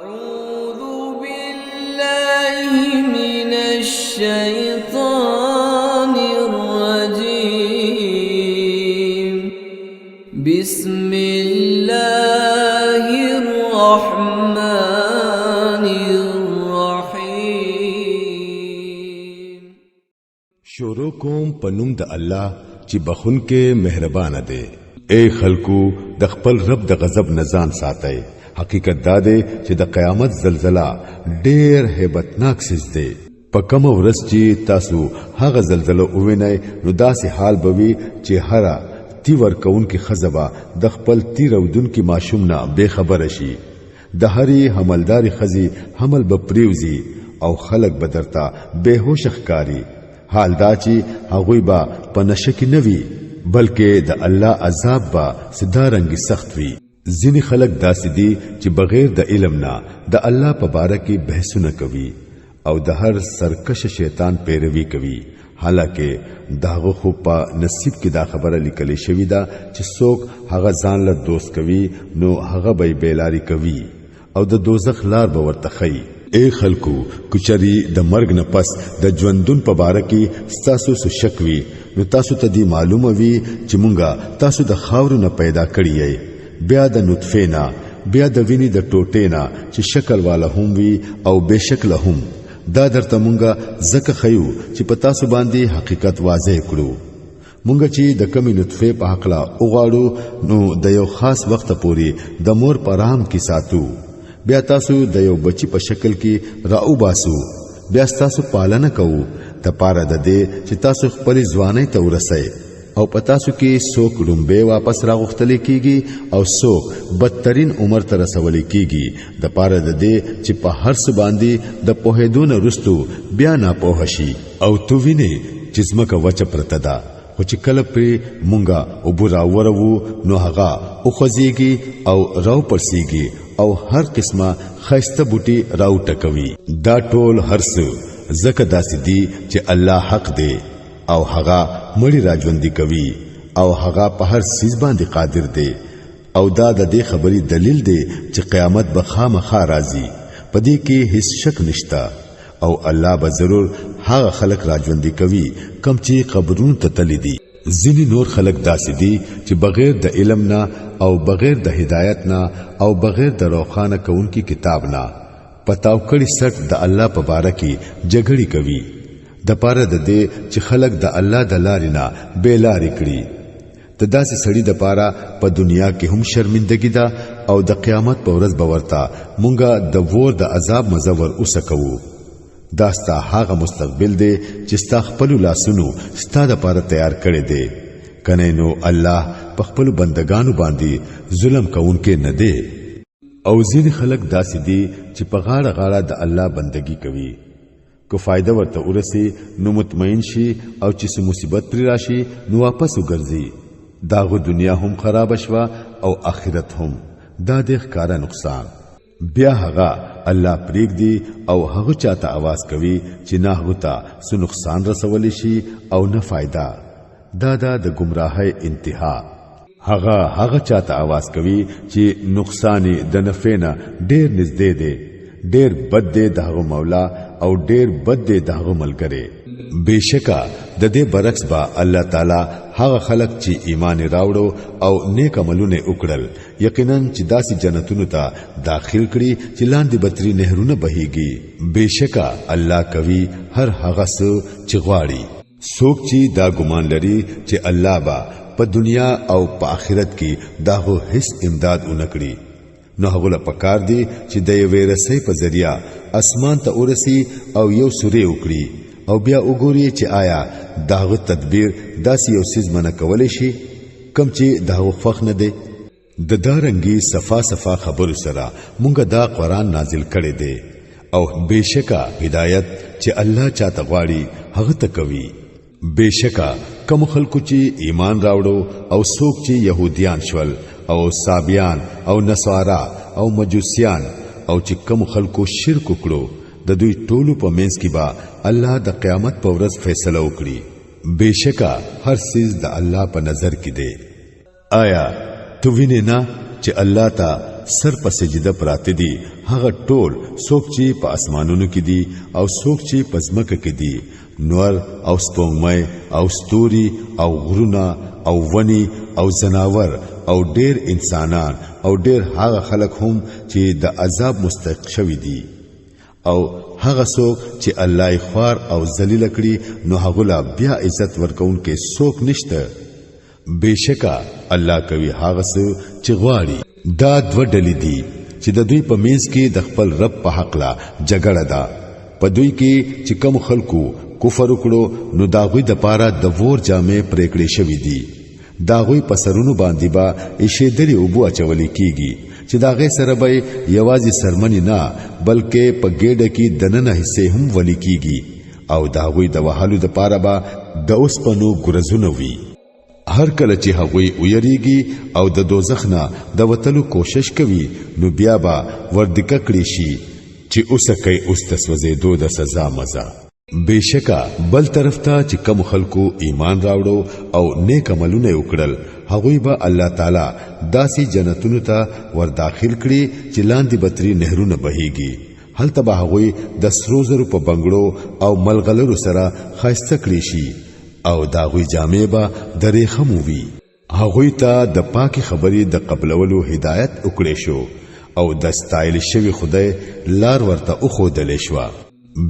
أعوذ بالله من الشيطان الرجيم. بسم الله الرحمن الرحيم. شروع کوم پنوم د الله چې بخون کې مهربان دی. اے خلکو د خپل رب د غضب نزان ساتي. حقیقت دا دی چې د قیامت زلزلہ ډېر hebatnak سیز دی. په کوم ورځ چې تاسو هغه زلزلہ ووینئ نو داسې حال بوي چې هر تی ورکون کې خزبا د خپل تی رودون کې ماشوم نه بے خبر شي. د هرې حملداري خزي حمل به پریوزي او خلق بدرتا بهوش ښکاری. حال دا چې هغوی با په نشه کې نوي بلکې د الله عذاب با سدارنګي سخت وي. ځینې خلک داسې دي چې بغیر د علم نه د الله په باره کې بحثونه کوي او د هر سرکش شیطان پیروي کوي. حالکه داغه خو په نصیب کې دا خبره لیکلې شوې ده چې څوک هغه ځان له دوست کوي نو هغه به بیلاری کوي او د دوزخ لار به ورته خي. اے خلکو کچري د مرګ نه پس د ژوندون په باره کې تاسو څه شک وي نو تاسو ته دی معلومه وي چې مونږه تاسو د خاورو نه پیدا کړی یې، بیا د نطفه نه، بیا د ویني د ټوټې نه چې شکل والا هم وي او بشکل هم. دا درته مونږه زکه خیو چې په تاسو باندې حقیقت واضح کړو. مونږ چې د کمی نطفه په حقلا اوغاړو نو د یو خاص وخت پورې د مور پرام کې ساتو، بیا تاسو د یو بچی په شکل کې راو باسو، بیا تاسو پالنه کوو د پاره د دې چې تاسو خپل ځواني ته ورسئ او پتاسو کې څوک لومبه واپس راغختل کیږي او څوک بدترین عمر ته رسول کیږي د پاره د دې چې په هر څه باندې د پوهېدون رستو بیا نه پوهشي او تو ویني چې زمکه وچه پرته ده خو چې کله په مونږه او برا ورو نو هغه او خزيږي او راو پرسيږي او هر قسمه خيسته بوټي راو ټکوي. دا ټول هرڅ زکه داسې دي چې الله حق دی او هغه مړی راځوندي کوي او هغه په هر سیز باندې قادر دی. او دا د دې خبرې دلیل دی چې قیامت به خامخا راځي. پدې کې هیڅ شک نشتا او الله به ضرور هغه خلق راځوندي کوي کم چې قبرونو ته تللی دي. ځینې نور خلق داسې دي چې بغیر د علم نه او بغیر د هدایت نه او بغیر د روخانه کونکي کتاب نه پتاو کړي سټ د الله په باره کې جګړې کوي د پاره د دې چې خلق د الله د لارې نه بے لارې کړي. د داسې سړي د پاره په دنیا کې هم شرمندګي ده او د قیامت په ورځ به ورته مونږه د ور د عذاب مزور اوسه کوو. دا ستا هغه مستقبل دی چې ستا خپل لاسونو ستا د پاره تیار کړي دي. کنه نو الله په خپل بندگانو باندې ظلم کوونکې نه دی. او ځینې خلک داسې دي چې په غاړه غاړه د الله بندگی کوي. کو فائدہ ورته ورسي نو مطمئن شي او چې مصیبت پر راشي نو واپس وګرځي. داغه دنیا هم خراب شوا او آخرت هم. دا د ښکارا نقصان. بیا هغه الله پریک دی او هغه چاته आवाज کوي چې نه هغه ته څه نقصان رسول شي او نه فائدہ. دا د گمراهۍ انتها. هغه چاته आवाज کوي چې نقصان د نفع نه ډیر نږدې دی، ډیر بد دی دغه مولا او ډیر بد دی دغه ملګری. بشکا د دې برعکس با الله تعالی هغه خلق چې ایمان راوړو او نیک عملونه وکړل یقینا چې داسې جنتونو ته داخل کړي چې لاندې بتري نهرونه بهيږي. بشکا الله کوي هر هغه څه چې غواړي. څوک چې دا ګمان لري چې الله با په دنیا او په آخرت کې داغه هیڅ امداد اونکړي نو هغه له پکار دی چې د یوې رسۍ په ذریعہ اسمان ته ورسي او یو سوري وکړي او بیا وګوري چې آیا داغه تدبیر داسې یو سیز منه کولای شي کم چې داغه فخ نه دی. د دارنګي صفا خبر سره مونږه دا قران نازل کړي دی او بشکا هدایت چې الله چاته غواړي هغه ته کوي. بشکا کوم خلکو چې ایمان راوړو او څوک چې يهوديان شول او صابيان او نصارا او مجوسيان او چې کوم خلکو شرک وکړو د دوی ټولو په منځ کې با الله د قیامت په ورځ فیصله وکړي. بشکا هر سیز د الله په نظر کې دی. آیا تو وینې نه چې الله ته سر په سجده پراته دي هغه ټول څوک چې په اسمانونو کې دي او څوک چې په ځمکه کې دي نور او سپوږمۍ او ستوري او غرونه او ونی او زناور او ډېر انسانان او ډېر هغه خلک هم چې د عذاب مستحق شوي دي او هغه څوک چې الله یې خوار او ذلیل کړي نو هغه لا بیا عزت ورکون کې څوک نشته بشکا الله کوي هغه څه چې غواړي دا دوه ډلې دي چې د دوی په منځ کې د خپل رب په حق لا جګړه ده په دوی کې چې کوم خلکو کفر وکړو نو دا غوي د پاره د ور جامې پرېکړې شوې دي دا غوي په سرونو باندې با ایشه درې او بو اچولې کیږي چې دا غي سره به یوازې سرمنی نه بلکې په ګډه کې دننه حصے هم ولي کیږي او دا غوي د وحالو د پاره با د اوسپنو ګرزونه وي هر کله چې هغوی ویریږي او د دوزخ نه د وتلو کوشش کوي نو بیا با وردکه کړی شي چې اوسه کوي اوس تسوځې دو د سزا مزه بشکا بل طرف ته چې کوم خلکو ایمان راوړو او نیک عملونه وکړل هغوی به الله تعالی داسې جنتونو ته ور داخل کړي چې لاندې بتري نهرونه بهيږي هلته به هغوی د سرو زرو په بنگړو او ملغلرو سره خاصه کړي شي او داغوی جامې به درې خموي هغوی ته د پاکي خبرې د قبلولو هدایت وکړي شو او د ستایل شوی خدای لار ورته اخودل شو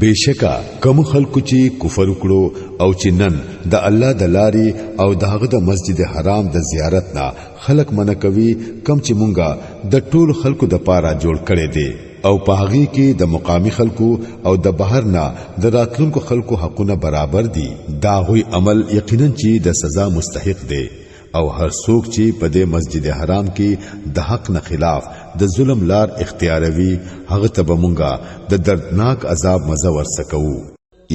بشکا کوم خلکو چې کفر وکړو او چې نن د الله د لاري او دغه د مسجد حرام د زیارت نه خلق منع کوي کم چې مونږه د ټول خلکو د پاره جوړ کړي دي او پاغي کې د مقامی خلکو او د بهر نه د راتلونکو خلکو حقونه برابر دي دا غوي عمل یقینا چې د سزا مستحق دی او هر څوک چې په دې مسجد حرام کې د حق نه خلاف د ظلم لار اختیاروي هغه ته به مونږه د دردناک عذاب مزه ورسکو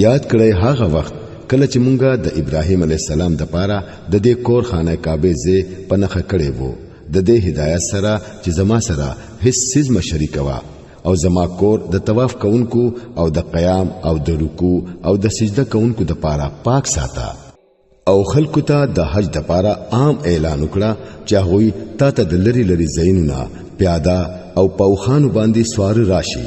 یاد کړئ هغه وخت کله چې مونږه د ابراهیم علی السلام د پاره د دې کور خانه کعبه زه پنخه کړې وو د دې هدایت سره چې زما سره هیڅ سیز مشرک وا او زما کور د طواف کوونکو او د قیام او د رکوع او د سجده کوونکو د پاره پاک ساته او خلکو ته د حج د پاره عام اعلان وکړه چې هغوی تا ته د لری لری زینونه پیاده او پوخانو باندې سوار راشي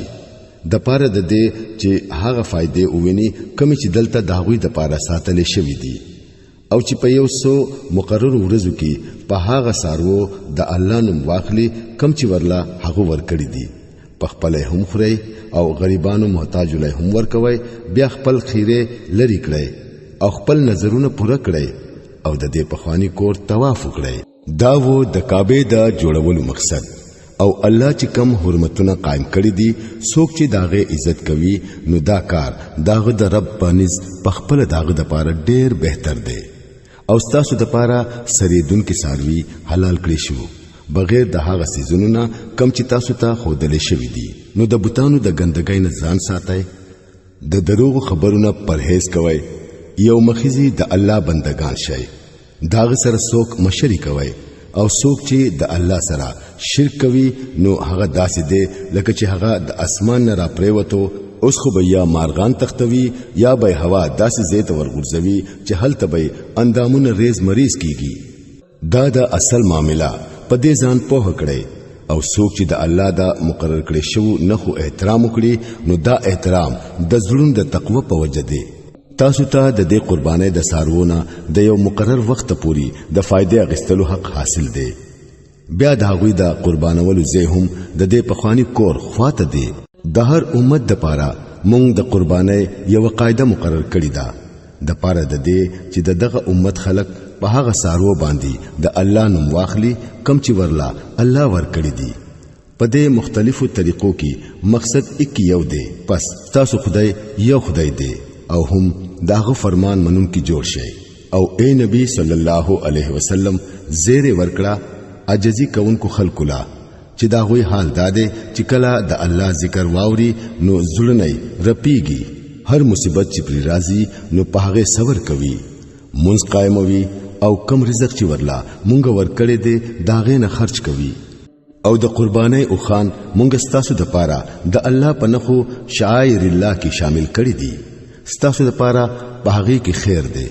د پاره د دې چې هغه فائدې وویني کمی چې دلته د هغوی د پاره ساتل شوی دي او چې په یو سو مقرر ورځو کې په هغه سارو د الله نوم واخلي کم چې ورلا هغه ورکړي دي په خپل هم خوري او غریبانو محتاج له هم ورکوي بیا خپل خیره لری کړي او خپل نظرونه پوره کړي او د دې پخوانی کور طواف وکړي دا وو د کعبه د جوړولو مقصد او الله چې کم حرمتونه قائم کړی دي څوک چې داغه عزت کوي نو دا کار داغه د رب پنځ پخپل داغه د پاره ډیر بهتر دی او تاسو د پاره سریدون کې ساروي حلال کړی شو بغیر د هغه سيزونو نه کم چې تاسو ته خودلې شوی دي نو د بوتانو د ګندګۍ نه ځان ساتئ د دروغ خبرونه پرهیز کوئ یو مخزي د الله بندگان شي داغه سره څوک مشرک کوي او څوک چې د الله سره شرک کوي نو هغه داسې دی لکه چې هغه د اسمان نه را پریوتو اوس خو به یا مارغان تختوي یا به هوا داسې زیت ورغورځوي چې هلته به اندامونه ریز مریض کیږي دا د اصل معاملہ په دې ځان پوه کړئ او څوک چې د الله دا مقرر کړی شو نه خو احترام وکړي نو دا احترام د زړونو د تقوی په وجه دی تاسو ته د دې قربانۍ د سارونه د یو مقرر وخت پوري د فائدې اغستلو حق حاصل دی بیا د هغوی د قربانولو زه هم د دې پخوانی کور خواته دی د هر امت د پاره مونږ د قربانۍ یو قاعده مقرر کړی ده د پاره د دې چې دغه امت خلق په هغه سارو باندې د الله نوم واخلي کم چې ورلا الله ور کړی دی په دې مختلفو طریقو کې مقصد یک یو دی پس تاسو خدای یو خدای دی او هم داغه فرمان منون کی جوړ شي او اے نبی صلی الله علیه وسلم زیر ورکړه عجزی کوونکو خلق لا چې داغوی حال داده چې کله د الله ذکر واوري نو زړنی رپیږي هر مصیبت چې پر راځي نو په هغه صبر کوي منځ قائموي او کم رزق چې ورلا مونږ ورکړې دي داغه نه خرج کوي او د قربانۍ او خان مونږ ستاسو د پاره د الله په نخو شعائر الله کې شامل کړی دي ستاسو د پاره په هغه کې خیر دی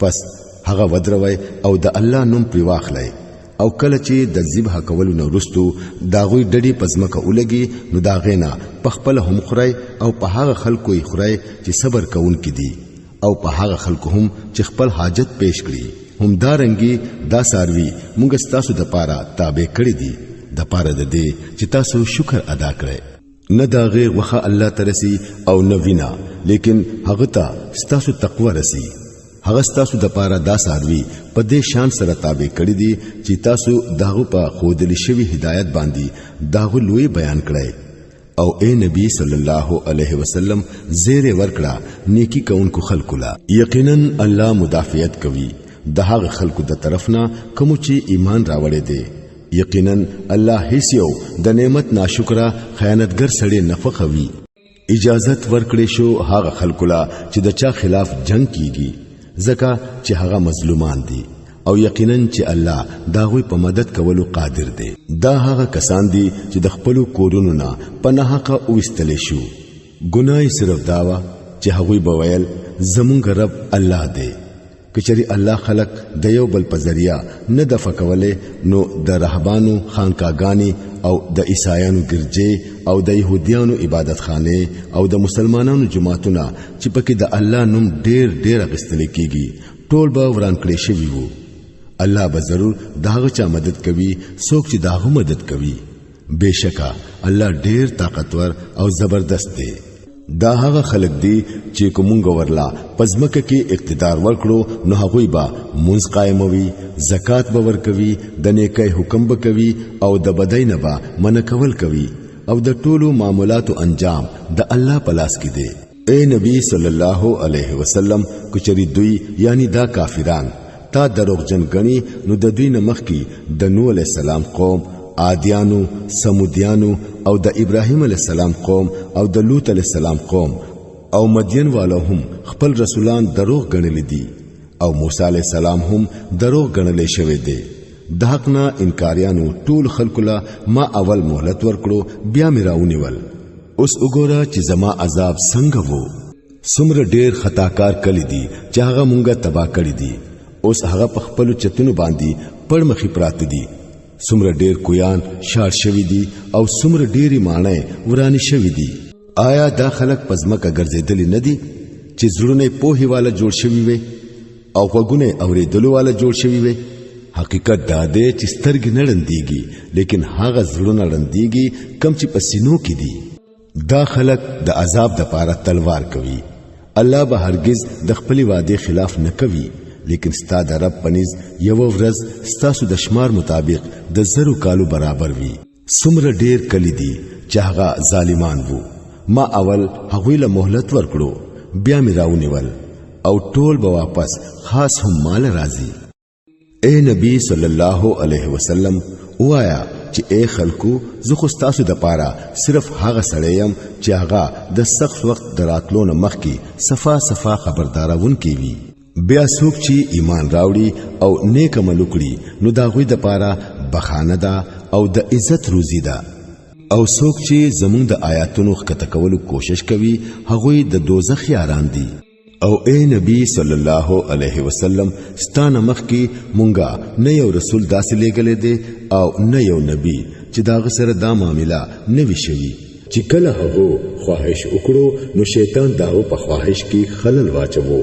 پس هغه ودروي او د الله نوم پر واخلئ او کله چې د ذبح کولو نو وروستو داغوی ډډي پزمکه ولګي نو داغینا پخپل هم خورای او په هغه خلکو یې خورای چې صبر کوونکي دي او په هغه خلکو هم چې خپل حاجت پیش کړي هم دارنګي دا ساروي موږ تاسو د پاره تابع کړی دي د پاره د دې چې تاسو شکر ادا کړئ نه داغه وخه الله ترسي او نه وینا لیکن هغه ته تاسو تقوا رسي هغه تاسو د پاره دا ساروي په دې شان سره تابع کړی دي چې تاسو داغه په خودلی شوی هدایت باندې داغه لوی بیان کړئ او اے نبی صلی الله علیه وسلم زیر ورکړه نیکی کوونکو خلکو لا یقینا الله مدافعت کوي د هغه خلکو د طرفنا کوم چې ایمان راوړي دي یقینا الله هیڅ یو د نعمت ناشکرا خیانتګر سړی نه خوښوي اجازت ورکړې شو هغه خلکو لا چې د چا خلاف جنگ کیږي ځکه چې هغه مظلومان دي او یقینا چې الله داوی په مدد کولو قادر دی دا هغه کسان دي چې د خپل کورونو نه پناه کا اوستل شو ګناي صرف داوا چې هغه بویل زمونږ رب الله دی کچری الله خلق د یو بل په ذریعہ نه د فکوله نو د رهبانو خانقاګانی او د عیسایانو ګرځي او د يهوديانو عبادت خانه او د مسلمانانو جماعتونه چې پکې د الله نوم ډېر غستل کیږي ټول به وران کړی شوی وو الله به ضرور داغه چا مدد کوي څوک چې داغه مدد کوي بشکا الله ډېر طاقتور او زبردست دی دا هغه خلق دي چې کومنګ ورلا پزمکه کې اقتدار ورکړو نو هغوی با منځ قائموي زکات به ورکوي د نیکي حکم به کوي او د بدای نه با من کول کوي او د ټولو معاملاتو انجام د الله په لاس کې دی اے نبی صلی الله علیه وسلم کچری دوی یعنی دا کافران تا دروغجن غني نو د دوی نه مخکي د نوح علیہ السلام قوم عادیانو سمودیانو او د ابراهیم علیہ السلام قوم او د لوط علیہ السلام قوم او مدین والو هم خپل رسولان دروغ غنل دي او موسی علیہ السلام هم دروغ غنل شوی دی د حق نه انکاریانو ټول خلق لا ما اول مهلت ورکړو بیا میراونیول اوس وګوره چې زما عذاب څنګه وو سمره ډیر خطاکار کړی دي چې هغه مونږه تبا کړی دي اوس هغه په خپل چتونو باندې پړ مخې پراته دي سمره ډیر کویان شار شوی دي او سمره ډیری مانای ورانی شوی دي آیا دا خلق پزمکه ګرځیدلی نه دي چې زړونه پوهی والا جوړ شوی وي او وګونه اوریدلو والا جوړ شوی وي حقیقت دا دی چې سترګې نه لندېږي لیکن هغه زړونه لندېږي کم چې پسینو کې دي دا خلق د عذاب د پاره تلوار کوي الله به هرگز د خپل وعده خلاف نه کوي لیکن ستا د رب پنیز یو ورځ ستاسو د شمار مطابق د زرو کالو برابر وي سمره ډیر کلی دي چې هغه ظالمان وو ما اول هغوی له مهلت ورکړو بیا می راونیول او ټول به واپس خاص هم مال راځي اے نبی صلی الله علیه وسلم وایا چې اے خلکو زه خو تاسو د پاره صرف هغه سړی يم چې هغه د سخت وخت دراتلو نه مخکي صفا خبردارون کوي بیا څوک چې ایمان راوړي او نیک عمل وکړي نو دا غوي د پاره بخانه ده او د عزت روزي ده او څوک چې زمونږ د آیاتونو ښکته کولو کوشش کوي هغوی د دوزخ یاران دي او اے نبی صلی الله علیه وسلم ستانه مخکي مونږه نه یو رسول داسې لېګلې دي او نه یو نبی چې دا غسر دا معاملې نه وی شوی چې کله هغه خواهش وکړو نو شیطان داو په خواهش کې خلل واچوي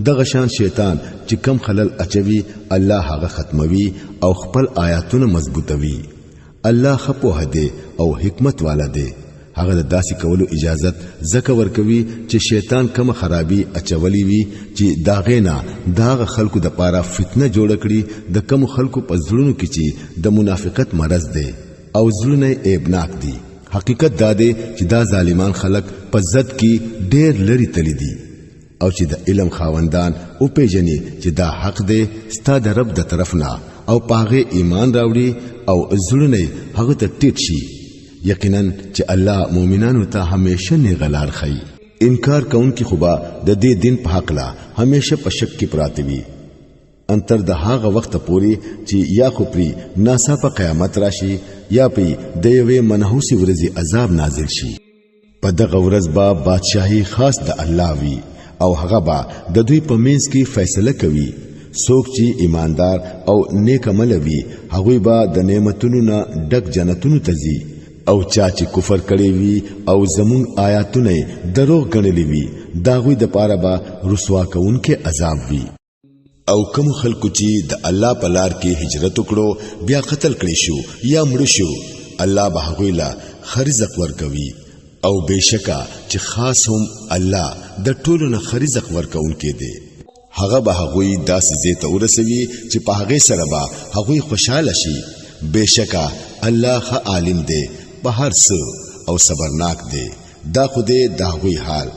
دغه شان شیطان چې کم خلل اچوي الله هغه ختموي او خپل آیاتونه مضبوطوي الله خپو هده او حکمت والا دی هغه د داسې کولو اجازت زکه ورکوي چې شیطان کوم خرابي اچولي وي چې داغه نه داغه خلکو د پاره فتنه جوړ کړي د کوم خلکو په ځړونو کې چې د منافقت مرض دی او ځړونه ایبناک دي حقیقت دا دی چې دا ظالمان خلک په زد کې ډېر لري تللی دي او چې د علم خاوندان او پیژني چې دا حق دی ستاسو د رب د طرف نه او پاغه ایمان راوړي او ځړونه هغه ته ټیټ شي یقینا چې الله مؤمنانو ته همیشه نه غلار خي انکار کوونکی خوبا د دې دین په حق لا همیشه په شک کې پراته وي انتر د هغه وخت پوري چې یا خو پری ناسا په قیامت راشي یا پی د یوې منحوسي ورځي عذاب نازل شي په دغه ورځ با بادشاہي خاص د الله وي او هغه با د دوی په منځ کې فیصله کوي څوک چې ایماندار او نیک عمل وي هغه به د نعمتونو نه ډک جنتونو ته ځي او چا چې کفر کړی وي او زمون آیاتونه دروغ ګڼلې وي داغوی د پاره به رسوا کوونکې عذاب وي او کوم خلکو چې د الله په لار کې هجرت وکړو بیا قتل کړي شو یا مړ شو الله به هغوی لا خرزق ورکوي او بشکا چې خاص هم الله د ټولو نه خرزق ورکوونکې دی هغه به هغوی داسې ځای ته ورسوي چې په هغې سره به هغوی خوشحاله شي بشکا الله ښه عالم دی په هر څه او صبرناک دی دا خو دی د هغوی حال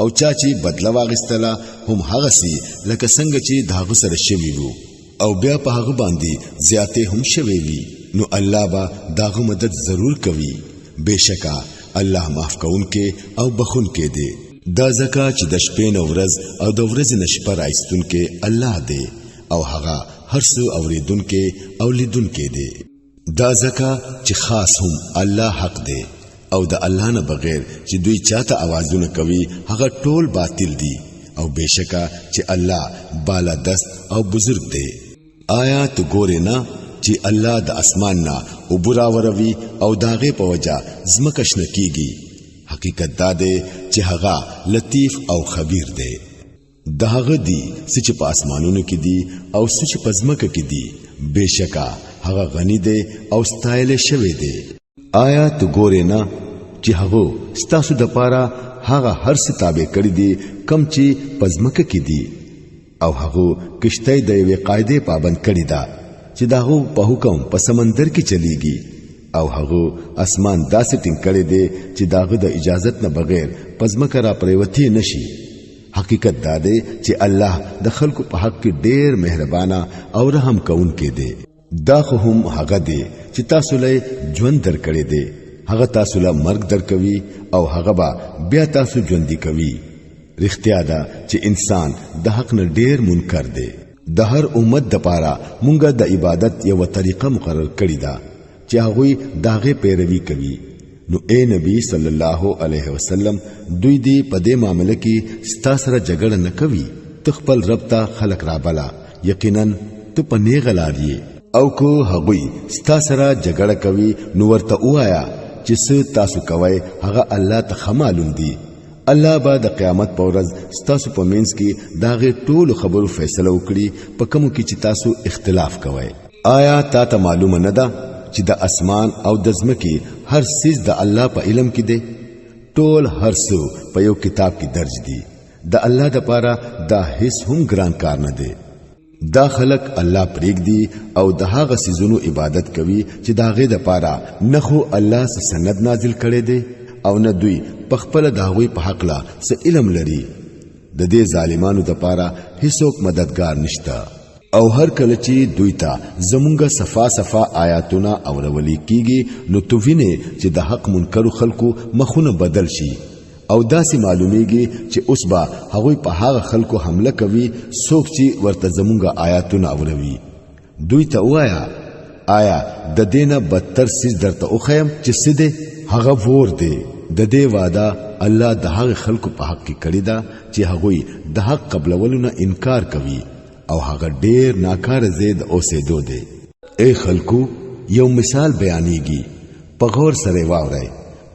او چا چې بدله واغستله هم هغه سي لکه څنګه چې د هغه سره شوي وو او بیا په هغه باندې زیاتې هم شوي وي نو الله به داغه مدد ضرور کوي بشکا الله معاف کوونکې او بخونکې دی دا ځکه چې د شپې نه ورځ او د ورځې نه شپه راایستونکې الله دی او هغه هر څه اوریدونکې او لیدونکې دی دا ځکه چې خاص هم الله حق دی او د الله نه بغیر چې دوی چاته आवाजونه کوي هغه ټول باطل دي او بشکا چې الله بالا دست او بزرگ دی آیا تو ګورې نه چې الله د اسمان نه وبرا وروي او داغه په وجا زمکش نکیږي حقیقت دا دی چې هغه لطیف او خبیر دی داغه دی چې په اسمانونو کې دی او چې په زمکه کې دی بشکا هغه غنی دی او ستایل شوی دی آیا تو ګورې نه چې هغه ستاسو د پاره هغه هر څه تابع کړی دی کم چې پزمکه کې دی او هغه کشته د یوې قاعده پابند کړی دا چې داغه په حکم په سمندر کې چلیږي او هغه اسمان داسې ټینګ کړی دی چې داغه د اجازت نه بغیر پزمکه را پریوتی نشي حقیقت دا دی چې الله د خلکو په حق کې ډېر مهربانه او رحم کوونکی دی دا خو هم هغه دی چې تاسو له ژوند درکړی دی هغه تاسو له مرګ درکوي او هغه به بیا تاسو ژوندۍ کوي رښتیا ده چې انسان د حق نه ډیر منکر دی د هر امت د پاره مونږه د عبادت یو طریقه مقرر کړی ده چې هغه داغه پیروي کوي نو اے نبی صلی الله علیه وسلم دوی دی په دې معاملې کې ستاسو جګړه نه کوي تخپل رب ته خلق را بلا یقینا ته په نیغلاریه او کو هغوی ستاسو جګړه کوي نو ورته وایا چې څه تاسو کوي هغه الله ته معلوم دی الله به د قیامت په ورځ ستاسو په منځ کې داغه ټول خبرو فیصله وکړي په کوم کې چې تاسو اختلاف کوئ آیا تاسو معلومه نه ده چې د اسمان او د ځمکې هر څه د الله په علم کې دی ټول هر څه په یو کتاب کې درج دي د الله د پاره دا هیڅ هم ګران کار نه دی دا خلق الله پریک دی او د هغه سيزونو عبادت کوي چې داغه د پاره نه خو الله سند نازل کړي دی او نه دوی په خپل داوی په حق لا څه علم لري د دې ظالمانو د پاره هیڅوک مددگار نشتا او هر کله چې دوی ته زمونږه صفا آیاتونه اورولې کیږي نو تو ویني چې د حق منکر خلکو مخونه بدل شي او داسې معلومیږي چې اوس به هغوی په هغه خلکو حمله کوي څوک چې ورته زمونږه آیاتونه اوروي دوی ته وایا آیا د دینه بدتر سیز درته اوخیم چې سده هغه ور دی د دې وعده الله د هغه خلکو په حق کې کړی دا چې هغوی د حق قبلولو انکار کوي او هغه ډیر ناکار زید اوسېدو دی اے خلکو یو مثال بیانېږي په غور سره واورئ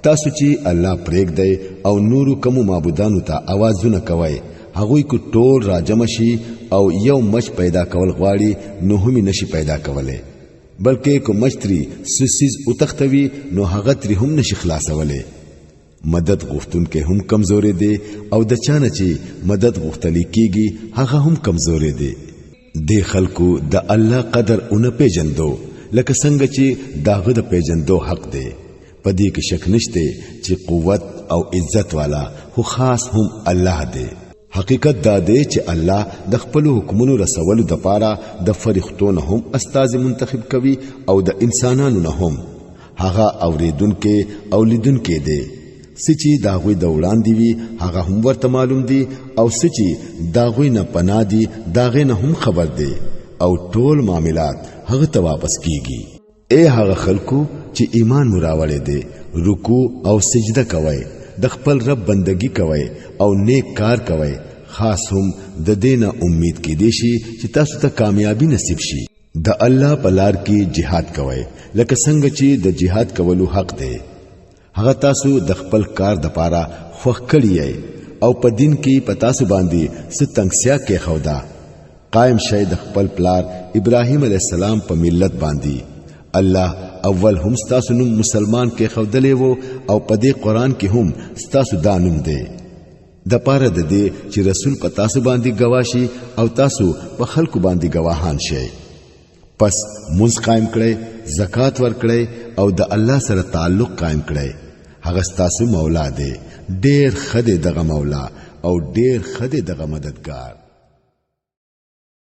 تاسو چې الله پرېګ دی او نورو کوم معبودانو ته आवाजونه کوي هغوی کو ټول راجم شي او یو مچ پیدا کول غواړي نو هم نشي پیدا کوله بلکې کو مچتري سسیز او تختوي نو هغه تری هم نشي خلاصوله مدد غوښتون کې هم کمزوري دي او د چانه چې مدد غوښتل کیږي هغه هم کمزوري دي د خلکو د الله قدر اون پیجندو لکه څنګه چې داغه د پیجندو حق دی پدې کې شک نشته چې قوت او عزت والا خو خاص هم الله دی حقیقت دا دی چې الله د خپل حکمونو رسولو د پاره د فرښتونو هم استاد منتخب کوي او د انسانانو نه هم هغه اوریدونکو او لیدونکو دی سچي داغوی د وړاندې وی هغه هم ورته معلوم دی او سچي داغوی نه پنا دی داغه نه هم خبر دی او ټول معاملات هغه ته واپس کیږي اے هغه خلکو چې ایمان مراوړې دي رکوع او سجده کوي د خپل رب بندگی کوي او نیک کار کوي خاص هم د دینه امید کې دي چې تاسو ته کامیابی نصیب شي د الله په لار کې jihad کوئ لکه څنګه چې د jihad کولو حق دی هغه تاسو د خپل کار د پاره خوښ کړی او په دین کې په تاسو باندې ستنګسیا کې خودا قائم شې د خپل پلار ابراهيم عليه السلام په ملت باندې الله اول هم تاسو نو مسلمان کې خودلې وو او په دې قران کې هم تاسو دانوم دی د پاره د دې چې رسول په تاسو باندې گواشي او تاسو په خلکو باندې گواهان شئ پس منځ قائم کړئ زکات ورکړئ او د الله سره تعلق قائم کړئ هغه تاسو مولا دی ډېر خدای دغه مولا او ډېر خدای دغه مددگار